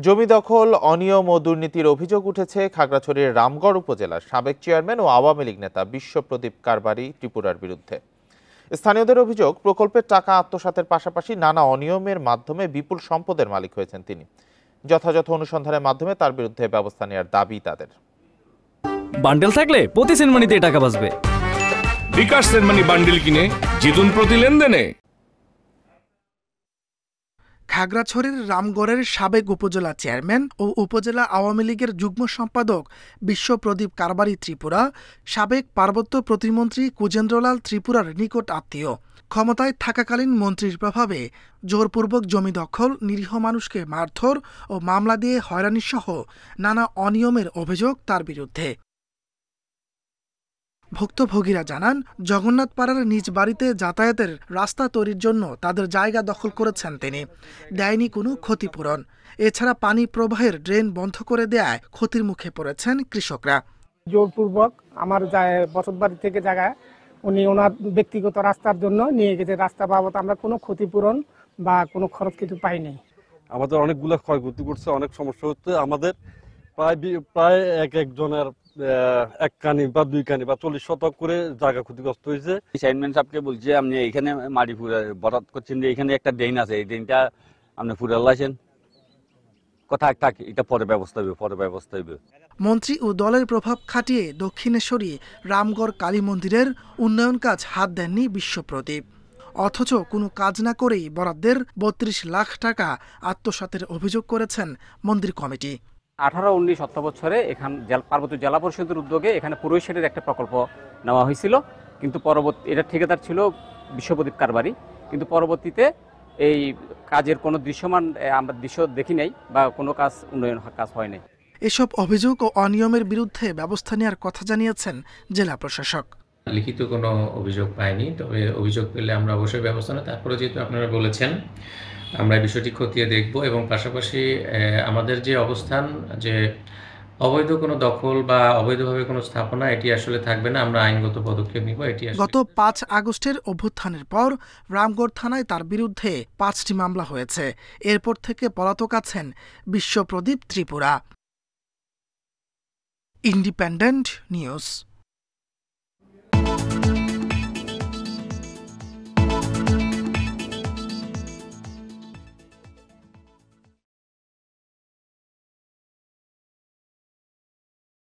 জমি দখল, অনিয়ম ও দুর্নীতির অভিযোগ উঠেছে খাগড়াছড়ির রামগড় উপজেলার সাবেক চেয়ারম্যান ও আওয়ামী লীগ নেতা বিশ্বপ্রদীপ কারবারি ত্রিপুরার বিরুদ্ধে। স্থানীয়দের অভিযোগ, প্রকল্পের টাকা আত্মসাতের পাশাপাশি নানা অনিয়মের মাধ্যমে বিপুল সম্পদের মালিক হয়েছেন তিনি। যথাযথ অনুসন্ধানের মাধ্যমে তার বিরুদ্ধে ব্যবস্থা নেওয়ার দাবি তাদের। বান্ডেল থাকলে প্রতি সেনমানিতে টাকা বাঁচবে। বিকাশ সেনমানি বান্ডেল কিনে জিতুন প্রতি লেনদেনে। খাগড়াছড়ির রামগড়ের সাবেক উপজেলা চেয়ারম্যান ও উপজেলা আওয়ামী লীগের যুগ্ম সম্পাদক বিশ্বপ্রদীপ কারবারি ত্রিপুরা সাবেক পার্বত্য প্রতিমন্ত্রী কুজেন্দ্রলাল ত্রিপুরার নিকট আত্মীয়। ক্ষমতায় থাকাকালীন মন্ত্রীর প্রভাবে জোরপূর্বক জমি দখল, নিরীহ মানুষকে মারধর ও মামলা দিয়ে হয়রানিসহ নানা অনিয়মের অভিযোগ তার বিরুদ্ধে। ভুক্তভোগীরা জানান, জগন্নাথপাড়ার নিজ বাড়িতে যাতায়াতের রাস্তা তৈরির জন্য তাদের জায়গা দখল করেছেন তিনি। দেয়নি কোনো ক্ষতিপূরণ। এছাড়া পানি প্রবাহের ড্রেন বন্ধ করে দেয়ায় ক্ষতির মুখে পড়েছেন কৃষকরা। জোরপূর্বক আমার বসত বাড়ি থেকে জায়গায় উনি ওনার ব্যক্তিগত রাস্তার জন্য নিয়ে গেছে। রাস্তা বাবদ আমরা কোনো ক্ষতিপূরণ বা কোনো খরচ কিছু পাইনি। আমাদের অনেকগুলো ক্ষয়ক্ষতি করছে, অনেক সমস্যা হচ্ছে। আমাদের প্রায় একজনের এক কানি বা দুই কানি বা 40 শতক করে জায়গা ক্ষতিগ্রস্ত হয়েছে। চেয়ারম্যান সাহেবকে বলছে, আপনি এখানে মাটি বরাদ করছেন যে এখানে একটা ড্রেন আছে, এই ড্রেনটা আপনি ফুরে লাইছেন, কথা থাকে, এটা পরে ব্যবস্থা হবে। মন্ত্রী ও দলের প্রভাব খাটিয়ে দক্ষিণেশ্বরী রামগড় কালী মন্দিরের উন্নয়ন কাজ হাত দেননি বিশ্বপ্রদীপ। অথচ কোনো কাজ না করেই বরাদ্দের 32 লাখ টাকা আত্মসাতের অভিযোগ করেছেন মন্দির কমিটি। 18-19 অর্থবছরে এখানে পার্বত্য জেলা পরিষদের উদ্যোগে এখানে পুরৈশেরের একটা প্রকল্প নেওয়া হয়েছিল, কিন্তু এটা ঠিকাদার ছিল বিশ্বপ্রদীপ কারবারি। কিন্তু পরবর্তীতে এই কাজের কোনো আমরা দৃশ্য দেখি নাই বা কোনো উন্নয়ন কাজ হয় নাই। এসব অভিযোগ ও অনিয়মের বিরুদ্ধে ব্যবস্থা নেওয়ার কথা জানিয়েছেন জেলা প্রশাসক। লিখিত কোনো অভিযোগ পাইনি, তবে অভিযোগ পেলে আমরা অবশ্যই ব্যবস্থা নেব। তারপরে যেহেতু আপনারা বলেছেন, আমরা বিষয়টি খতিয়ে দেখব এবং পাশাপাশি আমাদের যে অবস্থান, যে অবৈধ কোনো দখল বা অবৈধভাবে কোনো স্থাপনা, এটি আসলে থাকবে না। আমরা আইনগত পদক্ষেপ নিব। এটি গত 5 আগস্টের অভ্যুত্থানের পর রামগড় থানায় তার বিরুদ্ধে 5টি মামলা হয়েছে। এরপর থেকে পলাতক আছেন বিশ্বপ্রদীপ ত্রিপুরা। Independent news.